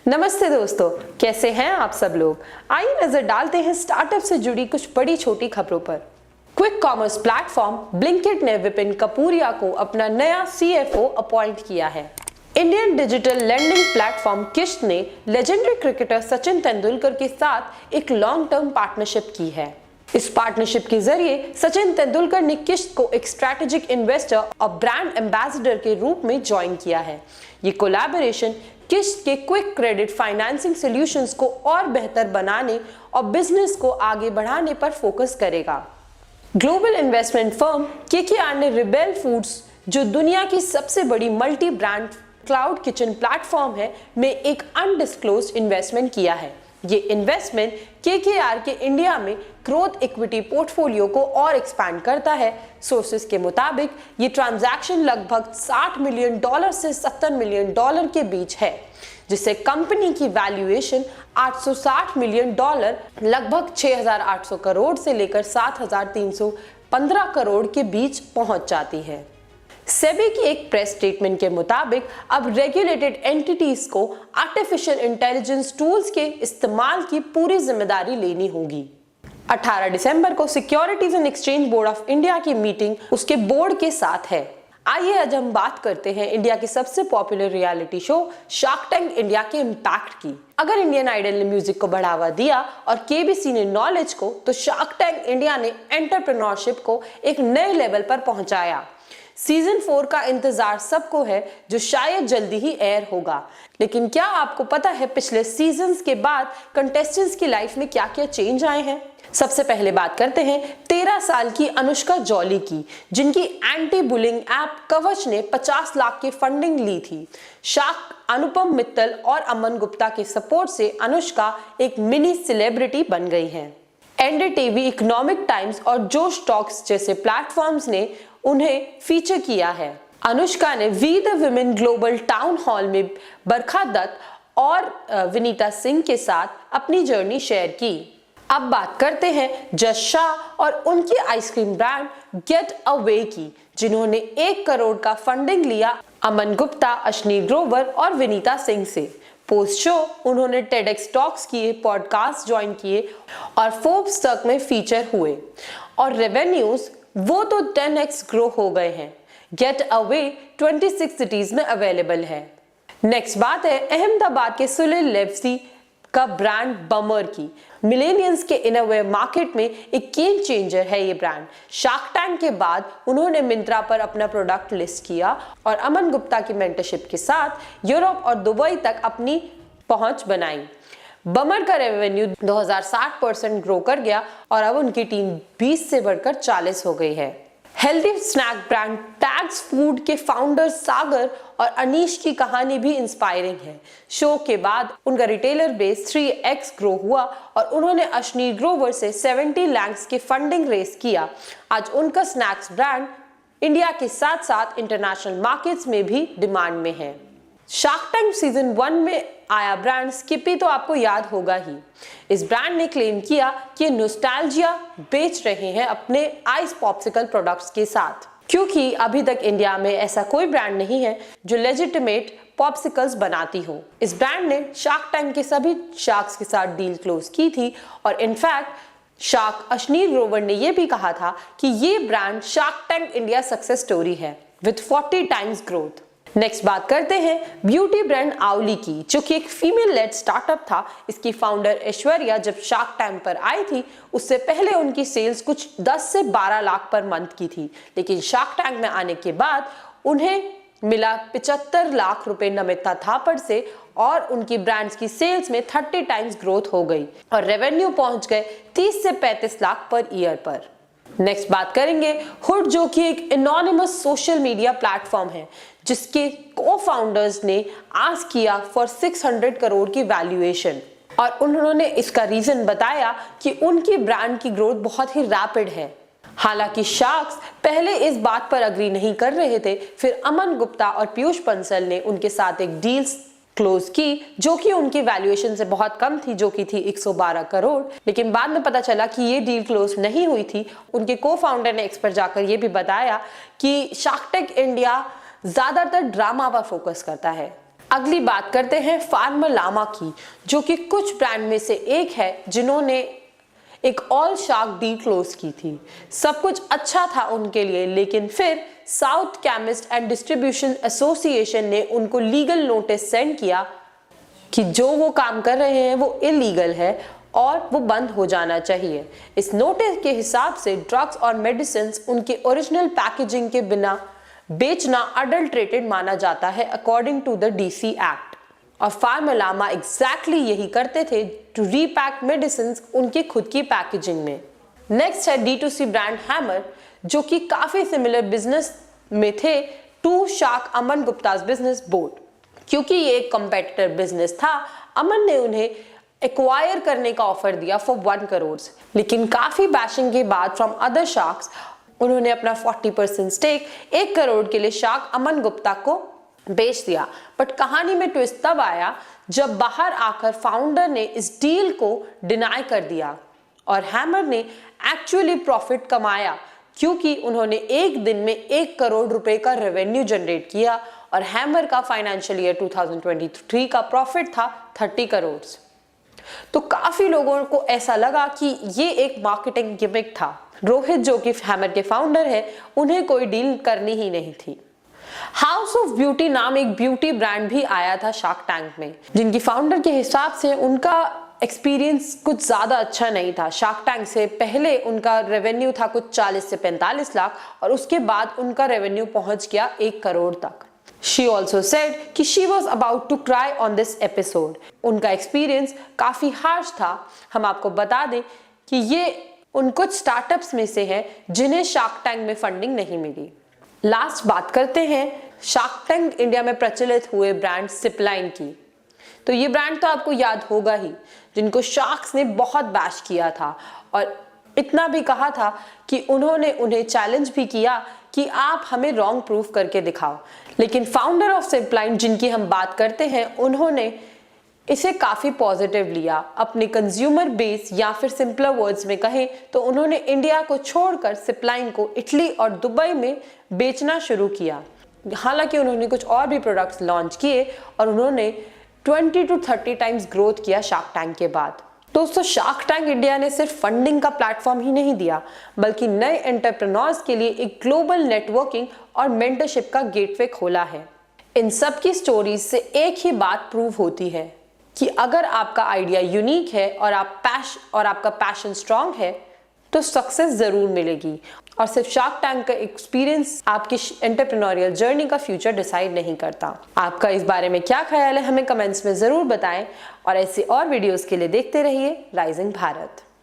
नमस्ते दोस्तों, कैसे हैं आप सब लोग। आइए नजर डालते हैं स्टार्टअप से जुड़ी कुछ बड़ी छोटी खबरों पर। क्विक कॉमर्स प्लेटफॉर्म ब्लिंकिट ने विपिन कपूरिया को अपना नया CFO अपॉइंट किया है। इंडियन डिजिटल लैंडिंग प्लेटफॉर्म किश्त ने लेजेंडरी क्रिकेटर सचिन तेंदुलकर के साथ एक लॉन्ग टर्म पार्टनरशिप की है। इस पार्टनरशिप के जरिए सचिन तेंदुलकर ने किश्त को एक स्ट्रैटेजिक इन्वेस्टर और ब्रांड एम्बेसडर के रूप में ज्वाइन किया है। ये कोलैबोरेशन किश्त के क्विक क्रेडिट फाइनेंसिंग सॉल्यूशंस को और बेहतर बनाने और बिजनेस को आगे बढ़ाने पर फोकस करेगा। ग्लोबल इन्वेस्टमेंट फर्म KKR ने रिबेल फूड्स, जो दुनिया की सबसे बड़ी multi brand cloud kitchen platform है, में एक अनडिस्क्लोज्ड इन्वेस्टमेंट किया है। ये इन्वेस्टमेंट KKR के इंडिया में ग्रोथ इक्विटी पोर्टफोलियो को और एक्सपैंड करता है। सोर्सेस के मुताबिक ये ट्रांजैक्शन लगभग $60 मिलियन से $70 मिलियन के बीच है, जिससे कंपनी की वैल्यूएशन $860 मिलियन, लगभग 6,800 करोड़ से लेकर 7,315 करोड़ के बीच पहुंच जाती है। सेबी की एक प्रेस स्टेटमेंट के मुताबिक अब रेगुलेटेड एंटिटीज को आर्टिफिशियल इंटेलिजेंस टूल्स के इस्तेमाल की पूरी जिम्मेदारी लेनी होगी। 18 दिसंबर को securities and exchange board of India की मीटिंग उसके बोर्ड के साथ है। आइए आज हम बात करते हैं इंडिया की सबसे popular reality show shark tank India के इम्पैक्ट की। अगर इंडियन आइडल ने म्यूजिक को बढ़ावा दिया और KBC ने नॉलेज को, तो शार्क टैंक इंडिया ने एंटरप्रेन्योरशिप को एक नए लेवल पर पहुंचाया। सीजन 4 का इंतजार सबको है, जो शायद जल्दी ही एयर होगा। लेकिन क्या आपको पता है पिछले सीजन्स के बाद कंटेस्टेंट्स की लाइफ में क्या क्या चेंज आए हैं? सबसे पहले बात करते हैं 13 साल की अनुष्का जॉली की, जिनकी एंटी बुलिंग ऐप कवच ने 50 लाख की फंडिंग ली थी। शार्क अनुपम मित्तल और अमन गुप्ता के सपोर्ट से अनुष्का एक मिनी सेलिब्रिटी बन गई है। NDTV, इकोनॉमिक टाइम्स और जोश टॉक्स जैसे प्लेटफॉर्म्स ने उन्हें फीचर किया है। अनुष्का ने we the women global town hall में बरखा दत्त और विनीता सिंह के साथ अपनी जर्नी शेयर की। अब बात करते हैं जश शाह और उनकी आइसक्रीम ब्रांड गेट अवे की, जिन्होंने 1 करोड़ का फंडिंग लिया अमन गुप्ता, अश्नी ग्रोवर और विनीता सिंह से। पोस्ट शो उन्होंने TEDx टॉक्स किए, पॉडकास्ट ज्वाइन किए और फोर्ब्स तक में फीचर हुए, और रेवेन्यूज वो तो 10x ग्रो हो गए हैं। गेट अवे 26 सिटीज में अवेलेबल है। नेक्स्ट बात है अहमदाबाद के सुनील लेवसी का ब्रांड बमर की। मिलेनियंस के इनोवेटिव मार्केट में एक गेम चेंजर है ये ब्रांड। शार्क टैंक के बाद उन्होंने मिंत्रा पर अपना प्रोडक्ट लिस्ट किया और अमन गुप्ता की मेंटरशिप के साथ यूरोप और दुबई तक अपनी पहुंच बनाई। बमर का रेवेन्यू 2060% ग्रो कर गया और अब उनकी टीम 20 से बढ़कर 40 हो गई है। Healthy snack brand Tagz Food के फाउंडर सागर और अनीश की कहानी भी इंस्पायरिंग है। शो के बाद उनका रिटेलर बेस 3x ग्रो हुआ और उन्होंने अश्नी ग्रोवर से 70 लाख की फंडिंग रेस किया। आज उनका स्नैक्स ब्रांड इंडिया के साथ साथ इंटरनेशनल मार्केट्स में भी डिमांड में है। शार्क टैंक सीजन 1 में आया ब्रांड स्किपी तो आपको याद होगा ही। इस ब्रांड ने क्लेम किया कि नोस्टैल्जिया बेच रहे हैं अपने आइस पॉप्सिकल प्रोडक्ट्स के साथ, क्योंकि अभी तक इंडिया में ऐसा कोई ब्रांड नहीं है जो लेजिटिमेट पॉप्सिकल्स बनाती हो। इस ब्रांड ने शार्क टैंक के सभी शार्क्स के साथ डील क्लोज की थी और इनफैक्ट शार्क अश्नी ग्रोवर ने यह भी कहा था कि ये brand shark tank India success story है विद 40 टाइम्स ग्रोथ। नेक्स्ट बात करते हैं ब्यूटी ब्रांड आउली की, जो कि एक फीमेल लेड स्टार्टअप था। इसकी फाउंडर ऐश्वर्या जब शार्क टैंक पर आई थी, उससे पहले उनकी सेल्स कुछ 10 से 12 लाख पर मंथ की थी, लेकिन शार्क टैंक में आने के बाद उन्हें मिला 75 लाख रुपए नमिता थापर से और उनकी ब्रांड्स की सेल्स में 30 टाइम्स ग्रोथ हो गई और रेवेन्यू पहुंच गए 30 से 35 लाख पर ईयर पर। नेक्स्ट बात करेंगे हुड, जो कि एक एनोनिमस सोशल मीडिया प्लेटफॉर्म है, जिसके को-फाउंडर्स ने आस्क किया फॉर 600 करोड़ की वैल्यूएशन और उन्होंने इसका रीजन बताया कि उनकी ब्रांड की ग्रोथ बहुत ही रैपिड है। हालांकि शार्क्स पहले इस बात पर अग्री नहीं कर रहे थे, फिर अमन गुप्ता और पीयूष बंसल ने उनके साथ एक डील क्लोज की, जो कि उनकी वैल्यूएशन से बहुत कम थी, जो कि थी 112 करोड़। लेकिन बाद में पता चला कि ये डील क्लोज नहीं हुई थी। उनके को-फाउंडर ने एक्स पर जाकर ये भी बताया कि शार्क टैंक इंडिया ज्यादातर ड्रामा पर फोकस करता है। अगली बात करते हैं फार्मर लामा की, जो कि कुछ ब्रांड में से एक है जिन्होंने एक ऑल शार्क डील क्लोज की थी। सब कुछ अच्छा था उनके लिए, लेकिन फिर south chemist and distribution association ने उनको लीगल नोटिस सेंड किया कि जो वो काम कर रहे हैं वो इलीगल है और वो बंद हो जाना चाहिए। इस नोटिस के हिसाब से ड्रग्स और मेडिसिन उनके ओरिजिनल पैकेजिंग के बिना बेचना अडल्ट्रेटेड माना जाता है according to the DC act. और फार्मर लामा एग्जैक्टली यही करते थे, टू रीपैक मेडिसिन उनकी खुद की पैकेजिंग में। नेक्स्ट है D2C ब्रांड हैमर, जो कि काफी सिमिलर बिजनेस में थे to shark Aman Gupta's business board. क्योंकि ये एक कंपेटिटर बिजनेस था, अमन ने उन्हें एक्वायर करने का ऑफर दिया फॉर 1 करोड़, लेकिन काफी बैशिंग के बाद फ्रॉम अदर शार्क्स उन्होंने अपना 40% स्टेक 1 करोड़ के लिए शार्क अमन गुप्ता को बेच दिया। बट कहानी में ट्विस्ट तब आया जब बाहर आकर फाउंडर ने इस डील को डिनाई कर दिया और हैमर ने एक्चुअली प्रॉफिट कमाया, क्योंकि उन्होंने एक दिन में 1 करोड़ रुपए का रेवेन्यू जनरेट किया और हैमर का फाइनेंशियल ईयर 2023 का प्रॉफिट था 30 करोड़। तो काफी लोगों को ऐसा लगा कि ये एक मार्केटिंग गिमिक था। रोहित, जो कि हैमर के फाउंडर है, उन्हें कोई डील करनी ही नहीं थी। हाउस ऑफ ब्यूटी नाम एक ब्यूटी ब्रांड भी आया था शार्क टैंक में, जिनकी फाउंडर के हिसाब से उनका एक्सपीरियंस कुछ ज्यादा अच्छा नहीं था। शार्क टैंक से पहले उनका रेवेन्यू था कुछ 40 से 45 लाख और उसके बाद उनका रेवेन्यू पहुंच गया 1 करोड़ तक। She also said कि she was about to cry on this episode। उनका एक्सपीरियंस काफी हार्श था। हम आपको बता दें कि ये उन कुछ स्टार्टअप्स में से है जिन्हें शार्क टैंक में फंडिंग नहीं मिली। लास्ट बात करते हैं शार्क टैंक इंडिया में प्रचलित हुए ब्रांड सिपलाइन की। तो ये ब्रांड तो आपको याद होगा ही, जिनको शार्क्स ने बहुत बैश किया था और इतना भी कहा था कि उन्होंने उन्हें चैलेंज भी किया कि आप हमें रॉन्ग प्रूफ करके दिखाओ। लेकिन फाउंडर ऑफ सिपलाइन, जिनकी हम बात करते हैं, उन्होंने इसे काफी पॉजिटिव लिया। अपने कंज्यूमर बेस या फिर सिंपलर वर्ड्स में कहें तो उन्होंने इंडिया को छोड़कर सिपलाइन को इटली और दुबई में बेचना शुरू किया। हालांकि उन्होंने कुछ और भी प्रोडक्ट्स लॉन्च किए और उन्होंने 20 to 30 टाइम्स ग्रोथ किया शार्क टैंक के बाद। दोस्तों, शार्क टैंक इंडिया ने सिर्फ फंडिंग का प्लेटफॉर्म ही नहीं दिया, बल्कि नए एंटरप्रेन्योर्स के लिए एक ग्लोबल नेटवर्किंग और मेंटरशिप का गेटवे खोला है। इन सब की स्टोरीज से एक ही बात प्रूव होती है कि अगर आपका आइडिया यूनिक है और आपका पैशन स्ट्रांग है तो सक्सेस जरूर मिलेगी। और सिर्फ शार्क टैंक का एक्सपीरियंस आपकी एंटरप्रेन्योरियल जर्नी का फ्यूचर डिसाइड नहीं करता। आपका इस बारे में क्या ख्याल है, हमें कमेंट्स में जरूर बताएं और ऐसे और वीडियोस के लिए देखते रहिए राइजिंग भारत।